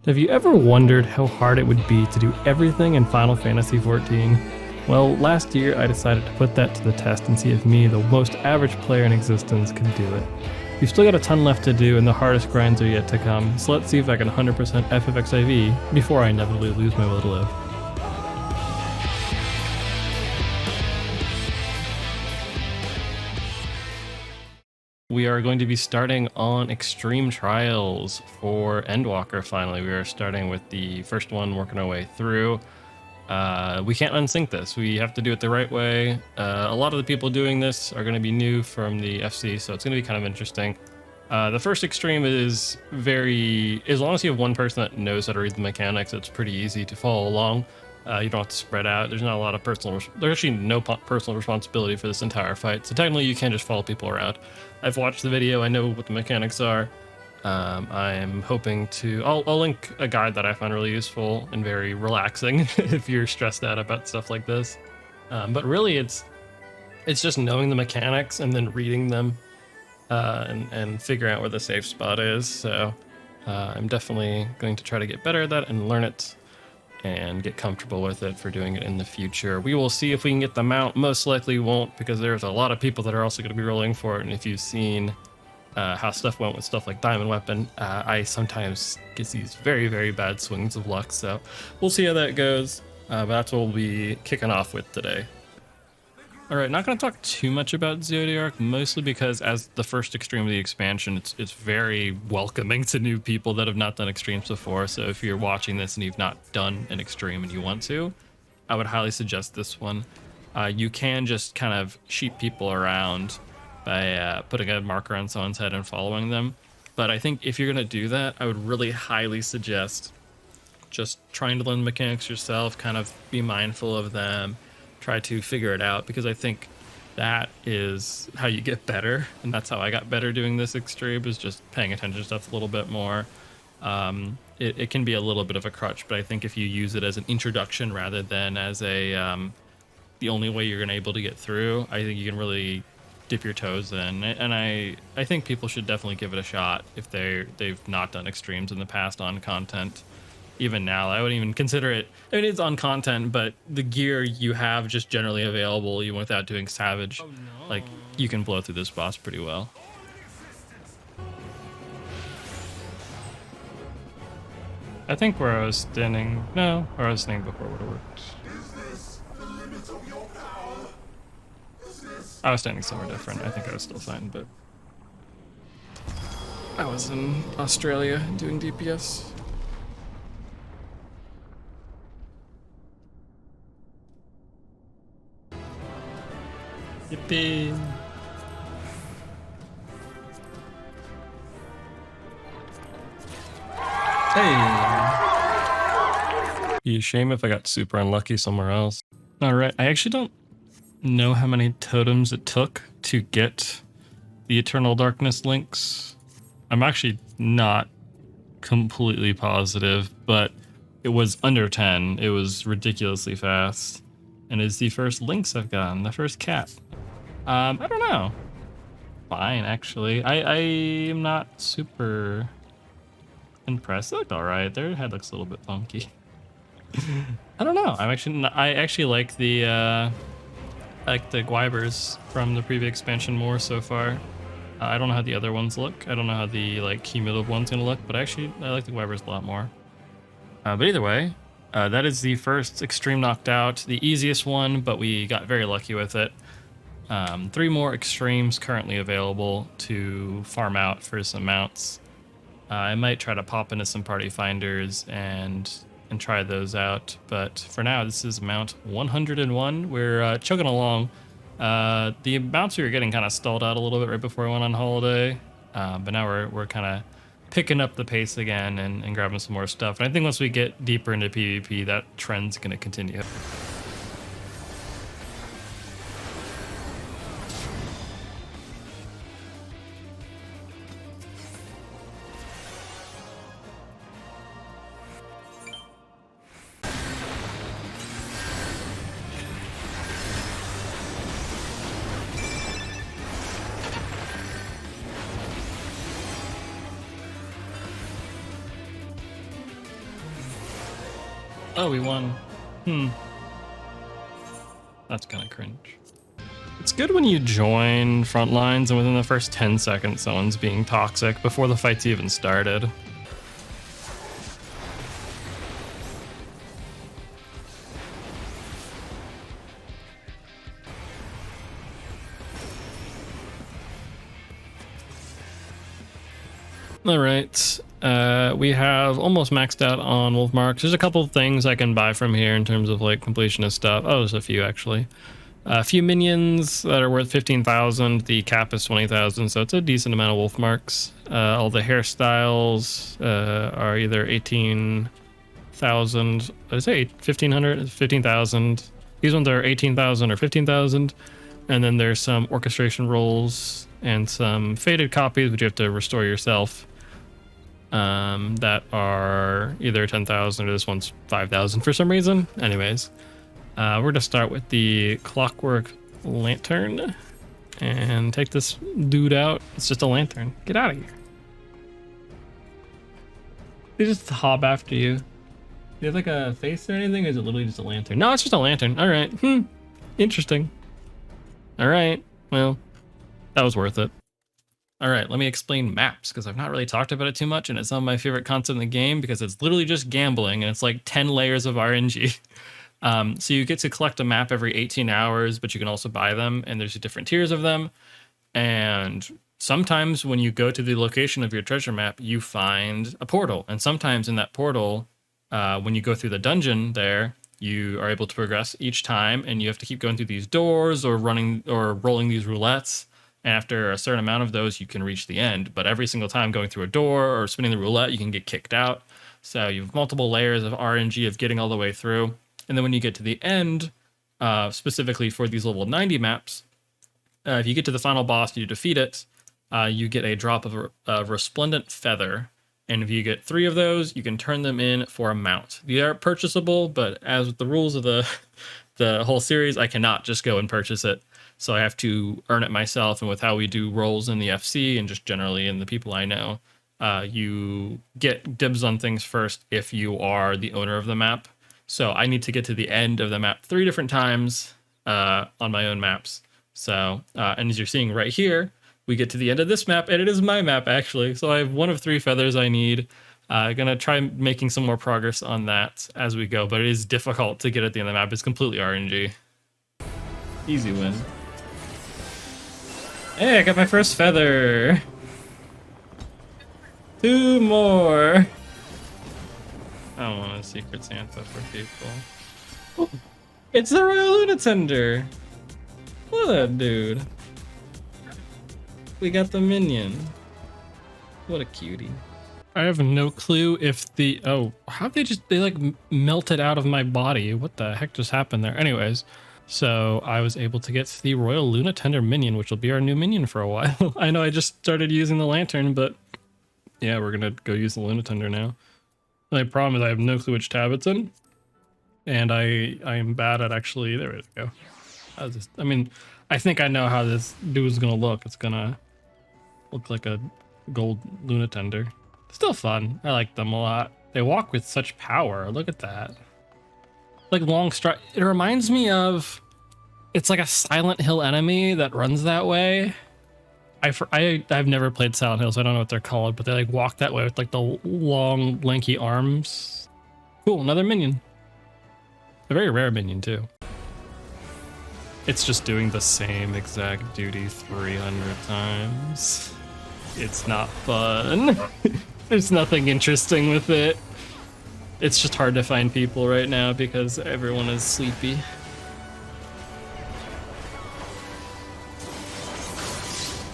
Have you ever wondered how hard it would be to do everything in Final Fantasy XIV? Well, last year I decided to put that to the test and see if me, the most average player in existence, could do it. We've still got a ton left to do and the hardest grinds are yet to come, so let's see if I can 100% ffxiv before I inevitably lose my will to live. We are going to be starting on Extreme Trials for Endwalker finally. We are starting with the first one, working our way through. We can't unsync this. We have to do it the right way. A lot of the people doing this are going to be new from the FC, so it's going to be kind of interesting. The first Extreme is very... as long as you have one person that knows how to read the mechanics, it's pretty easy to follow along. You don't have to spread out. There's not a lot of personal... there's actually no personal responsibility for this entire fight, so technically you can just follow people around. I've watched the video, I know what the mechanics are. I'm hoping to... I'll link a guide that I found really useful and very relaxing if you're stressed out about stuff like this. But really it's just knowing the mechanics and then reading them and figuring out where the safe spot is. So I'm definitely going to try to get better at that and learn it and get comfortable with it for doing it in the future. We will see if we can get the mount. Most likely won't, because there's a lot of people that are also going to be rolling for it. And if you've seen how stuff went with stuff like Diamond Weapon, I sometimes get these very, very bad swings of luck. So we'll see how that goes. But that's what we'll be kicking off with today. All right, not going to talk too much about Zodiark, mostly because as the first Extreme of the expansion, it's very welcoming to new people that have not done Extremes before. So if you're watching this and you've not done an Extreme and you want to, I would highly suggest this one. You can just kind of sheep people around by putting a marker on someone's head and following them. But I think if you're going to do that, I would really highly suggest just trying to learn the mechanics yourself, kind of be mindful of them, try to figure it out, because I think that is how you get better, and that's how I got better doing this Extreme, is just paying attention to stuff a little bit more. It can be a little bit of a crutch, but I think if you use it as an introduction rather than as a the only way you're going to be able to get through, I think you can really dip your toes in. And I think people should definitely give it a shot if they've not done Extremes in the past on content. Even now, I wouldn't even consider it. I mean, it's on content, but the gear you have just generally available, even without doing Savage, like, you can blow through this boss pretty well. I think where I was standing, no, where I was standing before would have worked. I was standing somewhere different. I think I was still fine, but I was in Australia doing DPS. Yippee! Hey! Be a shame if I got super unlucky somewhere else. Alright, I actually don't know how many totems it took to get the Eternal Darkness links. I'm actually not completely positive, but it was under 10. It was ridiculously fast. And it's the first links I've gotten, the first cat. I don't know. Fine, actually. I am not super impressed. They looked alright. Their head looks a little bit funky. I don't know. I actually like the Guibers from the previous expansion more so far. I don't know how the other ones look. I don't know how the cumulative one's gonna look, but actually I like the Guibers a lot more. But either way, that is the first Extreme knocked out, the easiest one, but we got very lucky with it. 3 more Extremes currently available to farm out for some mounts. I might try to pop into some party finders and try those out, but for now this is mount 101. We're chugging along. The mounts we were getting kind of stalled out a little bit right before we went on holiday, but now we're kind of picking up the pace again and grabbing some more stuff. And I think once we get deeper into PvP, that trend's going to continue. Oh, we won. That's kind of cringe. It's good when you join front lines and within the first 10 seconds someone's being toxic before the fight's even started. All right, we have almost maxed out on wolf marks. There's a couple of things I can buy from here in terms of like completionist stuff. Oh, there's a few actually. A few minions that are worth 15,000. The cap is 20,000, so it's a decent amount of wolf marks. All the hairstyles are either 18,000. Did I say 1,500? 15,000. These ones are 18,000 or 15,000. And then there's some orchestration rolls and some faded copies, which you have to restore yourself. That are either 10,000 or this one's 5,000 for some reason. Anyways, we're gonna start with the clockwork lantern and take this dude out. It's just a lantern. Get out of here. They just hop after you. Do you have like a face or anything? Or is it literally just a lantern? No, it's just a lantern. All right. Interesting. All right. Well, that was worth it. All right, let me explain maps, because I've not really talked about it too much, and it's not my favorite concept in the game, because it's literally just gambling, and it's like 10 layers of RNG. So you get to collect a map every 18 hours, but you can also buy them, and there's different tiers of them. And sometimes when you go to the location of your treasure map, you find a portal. And sometimes in that portal, when you go through the dungeon there, you are able to progress each time, and you have to keep going through these doors or running or rolling these roulettes. And after a certain amount of those, you can reach the end. But every single time going through a door or spinning the roulette, you can get kicked out. So you have multiple layers of RNG of getting all the way through. And then when you get to the end, specifically for these level 90 maps, if you get to the final boss, you defeat it, you get a drop of a resplendent feather. And if you get 3 of those, you can turn them in for a mount. They are purchasable, but as with the rules of the whole series, I cannot just go and purchase it. So I have to earn it myself, and with how we do roles in the FC and just generally in the people I know, you get dibs on things first if you are the owner of the map. So I need to get to the end of the map 3 different times on my own maps. So, and as you're seeing right here, we get to the end of this map, and it is my map actually. So I have 1 of 3 feathers I need. Gonna try making some more progress on that as we go, but it is difficult to get at the end of the map. It's completely RNG. Easy win. Hey, I got my first feather. 2 more. I don't want a secret Santa for people. Oh, it's the Royal Lunatender. Look at that dude. We got the Minion. What a cutie. I have no clue if the... Oh, how they like melted out of my body. What the heck just happened there? Anyways. So I was able to get the Royal Lunatender Minion, which will be our new minion for a while. I know I just started using the lantern, but yeah, we're gonna go use the Lunatender now. The only problem is I have no clue which tab it's in, and I am bad at actually. There we go. I mean, I think I know how this dude's gonna look. It's gonna look like a gold Lunatender. Still fun. I like them a lot. They walk with such power. Look at that. Like long stride. It reminds me of, it's like a Silent Hill enemy that runs that way. I've never played Silent Hill, so I don't know what they're called, but they like walk that way with like the long, lanky arms. Cool, another minion. A very rare minion too. It's just doing the same exact duty 300 times. It's not fun. There's nothing interesting with it. It's just hard to find people right now because everyone is sleepy.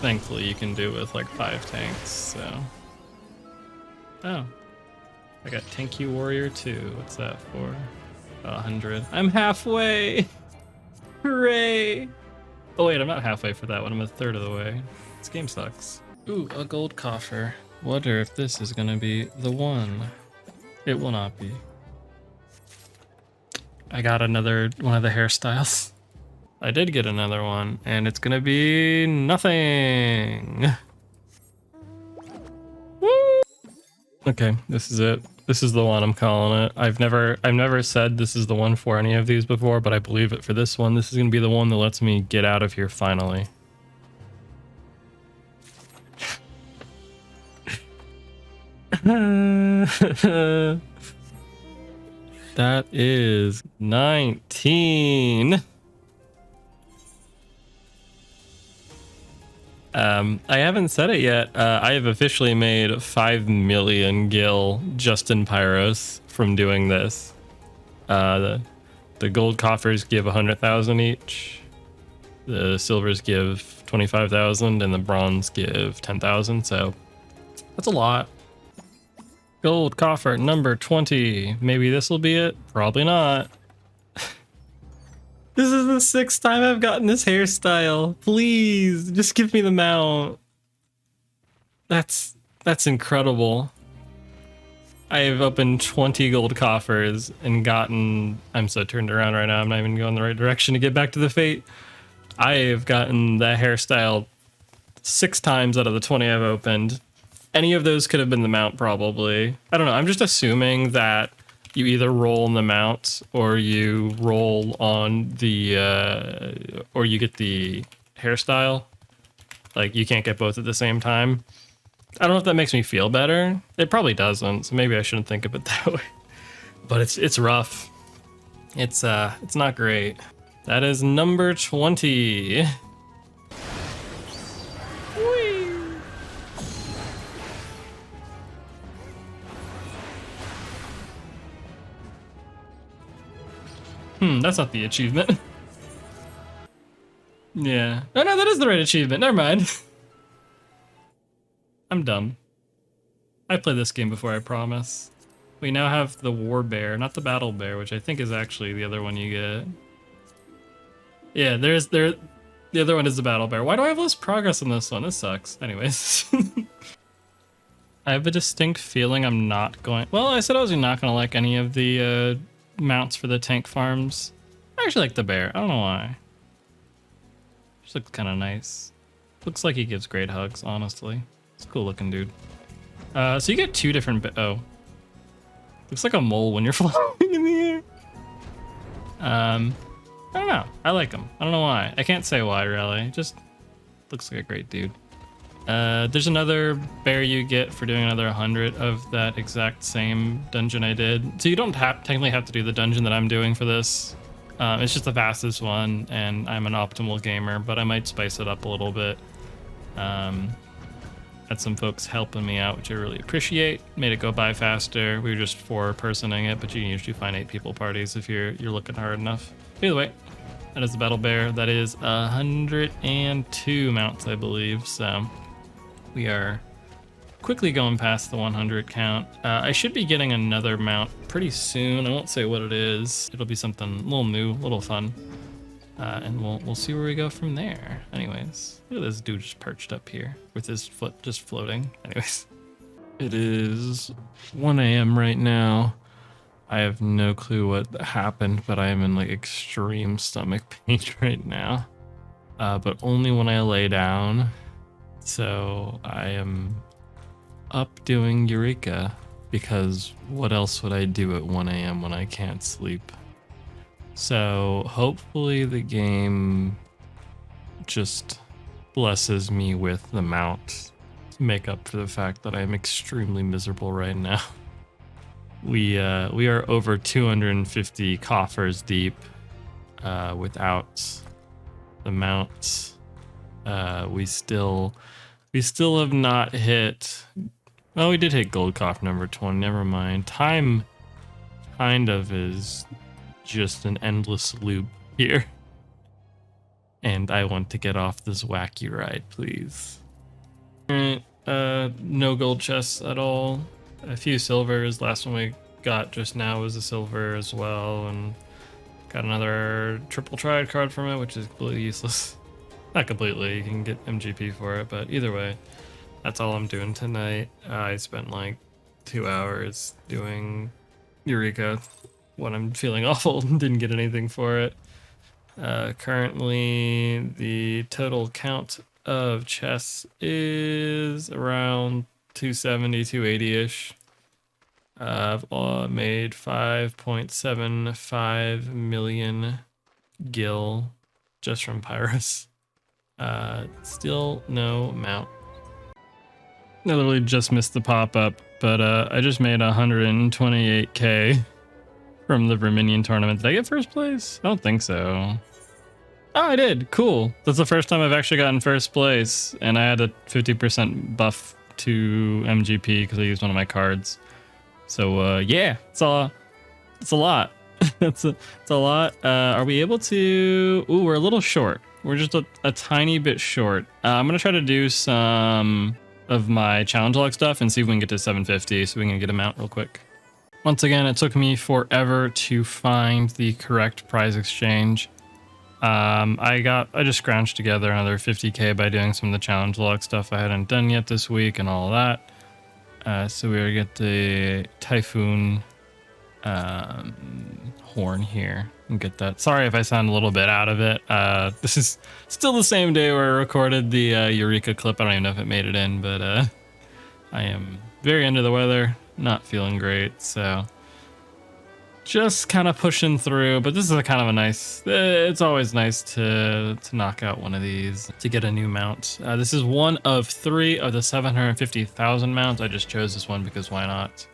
Thankfully, you can do it with like 5 tanks, so. Oh. I got Tanky Warrior 2. What's that for? 100. I'm halfway! Hooray! Oh wait, I'm not halfway for that one. I'm a third of the way. This game sucks. Ooh, a gold coffer. Wonder if this is gonna be the one. It will not be. I got another one of the hairstyles. I did get another one, and it's gonna be nothing. Woo! Okay, this is it. This is the one, I'm calling it. I've never said this is the one for any of these before, but I believe it for this one. This is going to be the one that lets me get out of here finally. That is 19. I haven't said it yet. I have officially made 5 million gil just in Pyros from doing this. The gold coffers give 100,000 each. The silvers give 25,000 and the bronze give 10,000. So that's a lot. Gold coffer number 20. Maybe this will be it. Probably not. This is the 6th time I've gotten this hairstyle. Please, just give me the mount. That's incredible. I have opened 20 gold coffers and gotten... I'm so turned around right now. I'm not even going the right direction to get back to the fate. I have gotten that hairstyle 6 times out of the 20 I've opened. Any of those could have been the mount, probably. I don't know. I'm just assuming that you either roll on the mount or you roll on the, or you get the hairstyle. Like, you can't get both at the same time. I don't know if that makes me feel better. It probably doesn't, so maybe I shouldn't think of it that way. But it's rough. It's not great. That is number 20. That's not the achievement. Yeah. Oh no, that is the right achievement. Never mind. I'm dumb. I played this game before, I promise. We now have the War Bear, not the Battle Bear, which I think is actually the other one you get. Yeah, the other one is the Battle Bear. Why do I have less progress on this one? This sucks. Anyways. I have a distinct feeling I'm not going... Well, I said I was not going to like any of the mounts for the tank farms. I actually like the bear. I don't know why. Just looks kind of nice. Looks like he gives great hugs, honestly. It's a cool looking dude. So you get 2 different... Oh. Looks like a mole when you're flying in the air. I don't know. I like him. I don't know why. I can't say why, really. Just looks like a great dude. There's another bear you get for doing another 100 of that exact same dungeon I did. So you don't technically have to do the dungeon that I'm doing for this. It's just the fastest one, and I'm an optimal gamer, but I might spice it up a little bit. Had some folks helping me out, which I really appreciate. Made it go by faster. We were just 4-personing it, but you can usually find 8 people parties if you're looking hard enough. Either way, that is the Battle Bear. That is 102 mounts, I believe. So we are quickly going past the 100 count. I should be getting another mount pretty soon. I won't say what it is. It'll be something a little new, a little fun. And we'll see where we go from there. Anyways, look at this dude just perched up here with his foot just floating. Anyways, it is 1 a.m. right now. I have no clue what happened, but I am in like extreme stomach pain right now. But only when I lay down. So I am up doing Eureka, because what else would I do at 1 a.m. when I can't sleep? So hopefully the game just blesses me with the mount to make up for the fact that I'm extremely miserable right now. We are over 250 coffers deep without the mounts. We still have not hit... Well, we did hit gold coffer number 20, never mind. Time kind of is just an endless loop here. And I want to get off this wacky ride, please. Alright, no gold chests at all. A few silvers. Last one we got just now was a silver as well, and got another triple triad card from it, which is completely useless. Not completely, you can get MGP for it, but either way, that's all I'm doing tonight. I spent like 2 hours doing Eureka when I'm feeling awful and didn't get anything for it. Currently, the total count of chests is around 270, 280-ish. I've made 5.75 million gil just from Pyrus. Still no mount. I literally just missed the pop-up, but I just made 128k from the Verminion tournament. Did I get first place? I don't think so. Oh, I did. Cool. That's the first time I've actually gotten first place, and I had a 50% buff to MGP because I used one of my cards. So yeah, it's a lot. it's a lot. Are we able to? Ooh, we're a little short. We're just a tiny bit short. I'm gonna try to do some of my challenge log stuff and see if we can get to 750 so we can get a mount real quick. Once again, it took me forever to find the correct prize exchange. I just scrounged together another 50k by doing some of the challenge log stuff I hadn't done yet this week and all that. So we gotta get the Typhon horn here and get that. Sorry if I sound a little bit out of it. This is still the same day where I recorded the Eureka clip. I don't even know if it made it in, but I am very under the weather, not feeling great, so just kind of pushing through. But this is a kind of a nice, it's always nice to knock out one of these to get a new mount. This is one of 3 of the 750,000 mounts. I just chose this one because why not?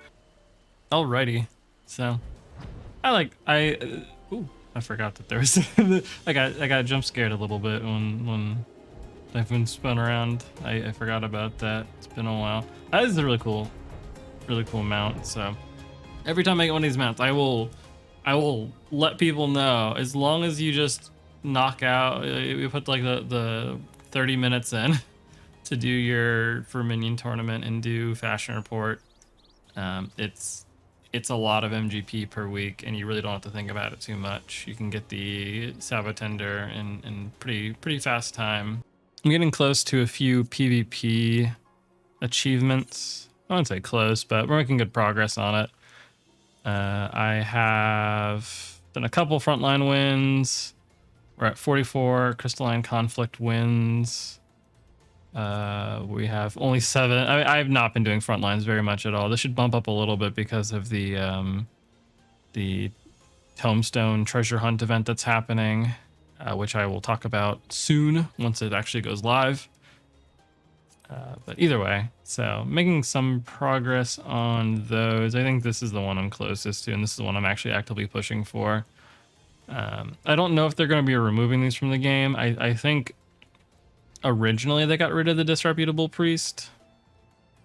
Alrighty, so I forgot that there was I got jump scared a little bit when Typhon spun around. I forgot about that. It's been a while. That is a really cool mount. So every time I get one of these mounts, I will let people know, as long as you just knock out, we put like the 30 minutes in to do your Verminion tournament and do fashion report. It's a lot of MGP per week, and you really don't have to think about it too much. You can get the Lunatender in pretty fast time. I'm getting close to a few PvP achievements. I wouldn't say close, but we're making good progress on it. I have done a couple frontline wins. We're at 44 crystalline conflict wins. We have only 7. I have not been doing front lines very much at all. This should bump up a little bit because of the Tombstone treasure hunt event that's happening, which I will talk about soon once it actually goes live. But either way, so making some progress on those. I think this is the one I'm closest to, and this is the one I'm actually actively pushing for. I don't know if they're going to be removing these from the game. I think originally they got rid of the disreputable priest,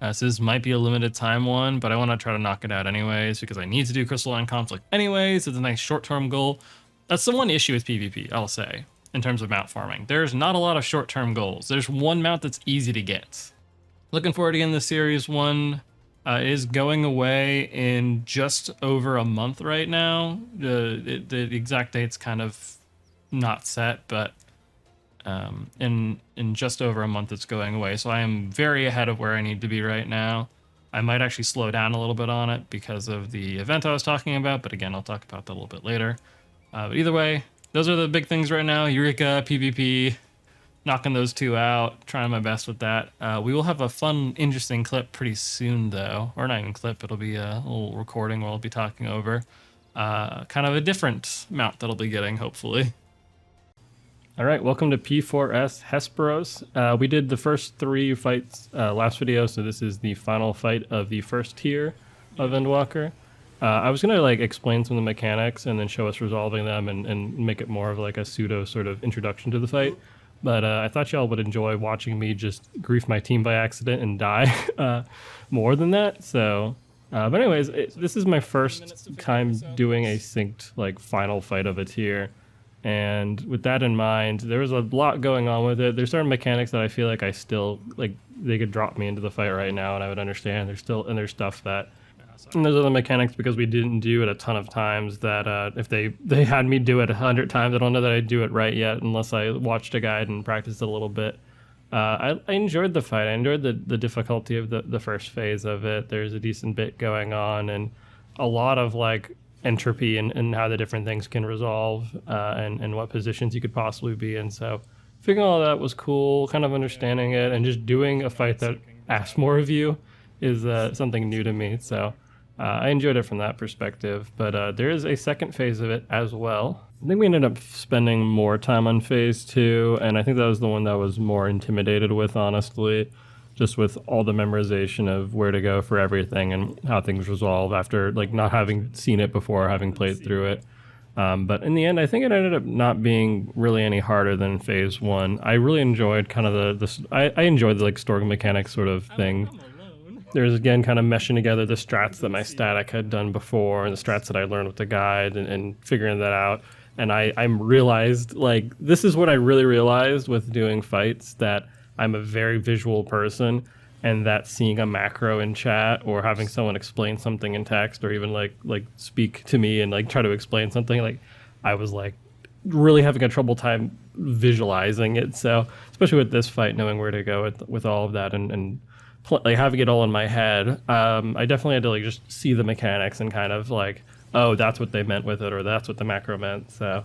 so this might be a limited time one, but I want to try to knock it out anyways because I need to do crystalline conflict anyways. It's a nice short-term goal. That's the one issue with PvP, I'll say, in terms of mount farming. There's not a lot of short-term goals. There's one mount that's easy to get. Looking forward to getting the series 1. It is going away in just over a month right now. The exact date's kind of not set, but in just over a month it's going away, so I am very ahead of where I need to be right now. I might actually slow down a little bit on it because of the event I was talking about, but again, I'll talk about that a little bit later. But either way, those are the big things right now. Eureka, PvP, knocking those 2 out, trying my best with that. We will have a fun, interesting clip pretty soon though, or not even clip, it'll be a little recording where I'll be talking over kind of a different mount that I'll be getting, hopefully. All right, welcome to P4S Hesperos. We did the first 3 fights last video, so this is the final fight of the first tier of Endwalker. I was gonna like explain some of the mechanics and then show us resolving them and make it more of like a pseudo sort of introduction to the fight. But I thought y'all would enjoy watching me just grief my team by accident and die more than that. So, but anyways, this is my first time doing a synced like final fight of a tier. And with that in mind, there was a lot going on with it. There's certain mechanics that I feel like I still, like, they could drop me into the fight right now and I would understand. There's stuff that, and there's other mechanics because we didn't do it a ton of times that if they had me do it 100 times, I don't know that I'd do it right yet unless I watched a guide and practiced it a little bit. I enjoyed the fight. I enjoyed the difficulty of the first phase of it. There's a decent bit going on and a lot of, like, entropy and how the different things can resolve and what positions you could possibly be in. So figuring all that was cool, kind of understanding it, and just doing a fight that asks more of you is something new to me. So I enjoyed it from that perspective, but there is a second phase of it as well. I think we ended up spending more time on phase 2, and I think that was the one that I was more intimidated with, honestly, just with all the memorization of where to go for everything and how things resolve after like not having seen it before, having played through it. But in the end, I think it ended up not being really any harder than phase 1. I really enjoyed kind of I enjoyed the like story mechanics sort of thing. There's again kind of meshing together the strats that my static had done before and the strats that I learned with the guide and figuring that out. And I'm realized like this is what I really realized with doing fights, that I'm a very visual person, and that seeing a macro in chat or having someone explain something in text or even like speak to me and like try to explain something, like I was like really having a trouble time visualizing it. So especially with this fight, knowing where to go with all of that and like having it all in my head, I definitely had to like just see the mechanics and kind of like, oh, that's what they meant with it, or that's what the macro meant. So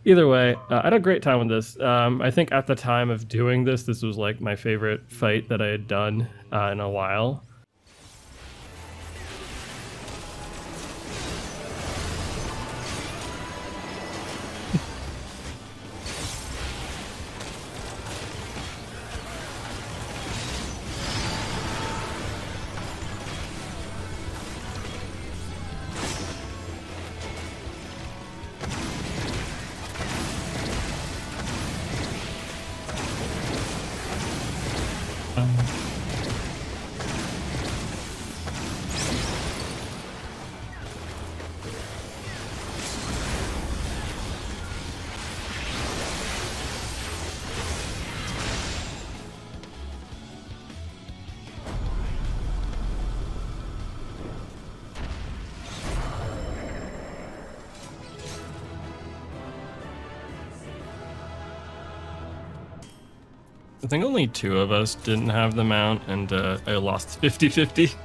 either way, I had a great time with this. I think at the time of doing this, this was like my favorite fight that I had done in a while. I think only 2 of us didn't have the mount, and I lost 50-50.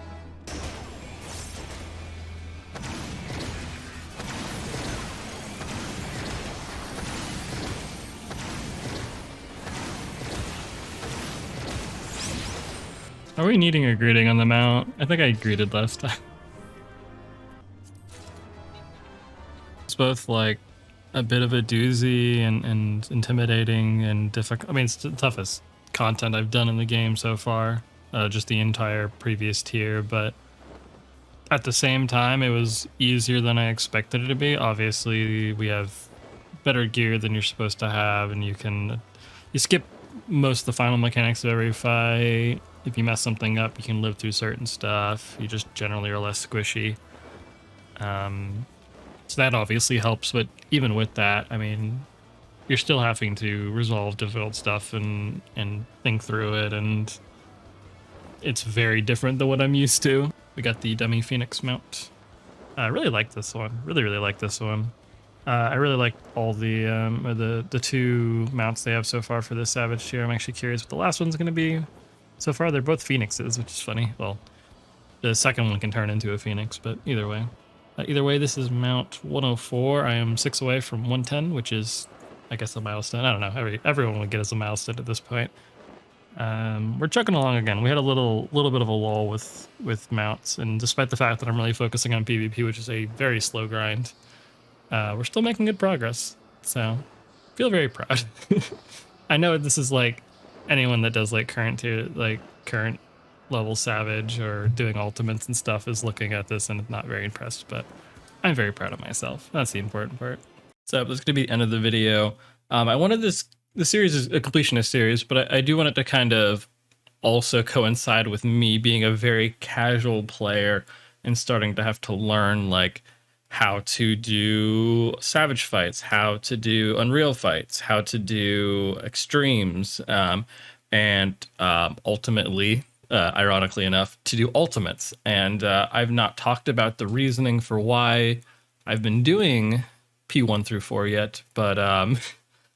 Are we needing a greeting on the mount? I think I greeted last time. It's both like a bit of a doozy and intimidating and difficult. I mean, it's the toughest content I've done in the game so far, just the entire previous tier, but at the same time, it was easier than I expected it to be. Obviously, we have better gear than you're supposed to have, and you skip most of the final mechanics of every fight. If you mess something up, you can live through certain stuff. You just generally are less squishy. So that obviously helps, but even with that, I mean, you're still having to resolve difficult stuff and think through it, and it's very different than what I'm used to. We got the Demi-Phoinix mount. I really like this one. Really like this one. I really like all the 2 mounts they have so far for this Savage tier. I'm actually curious what the last one's going to be. So far, they're both Phoenixes, which is funny. Well, the second one can turn into a Phoenix, but either way. This is Mount 104. I am 6 away from 110, which is, I guess, a milestone. I don't know. Everyone would get us a milestone at this point. We're chugging along again. We had a little bit of a lull with mounts, and despite the fact that I'm really focusing on PvP, which is a very slow grind, we're still making good progress. So, feel very proud. I know this is like anyone that does like current level Savage or doing ultimates and stuff is looking at this and not very impressed, but I'm very proud of myself. That's the important part. So this is going to be the end of the video. I wanted the series is a completionist series, but I do want it to kind of also coincide with me being a very casual player and starting to have to learn like how to do Savage fights, how to do Unreal fights, how to do extremes, and ultimately, ironically enough, to do ultimates. And I've not talked about the reasoning for why I've been doing P1 through 4 yet, but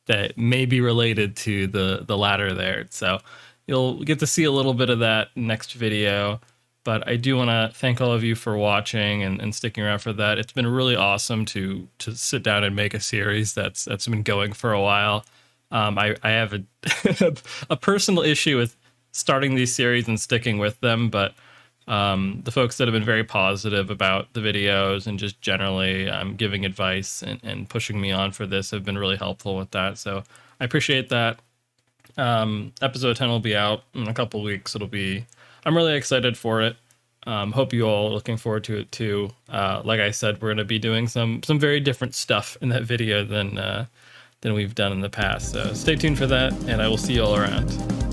that may be related to the latter there. So you'll get to see a little bit of that next video. But I do want to thank all of you for watching and sticking around for that. It's been really awesome to sit down and make a series that's been going for a while. I have a personal issue with starting these series and sticking with them, but The folks that have been very positive about the videos and just generally giving advice and pushing me on for this have been really helpful with that. So I appreciate that. Episode 10 will be out in a couple weeks. I'm really excited for it. Hope you all are looking forward to it too. Like I said, we're going to be doing some very different stuff in that video than we've done in the past. So stay tuned for that, and I will see you all around.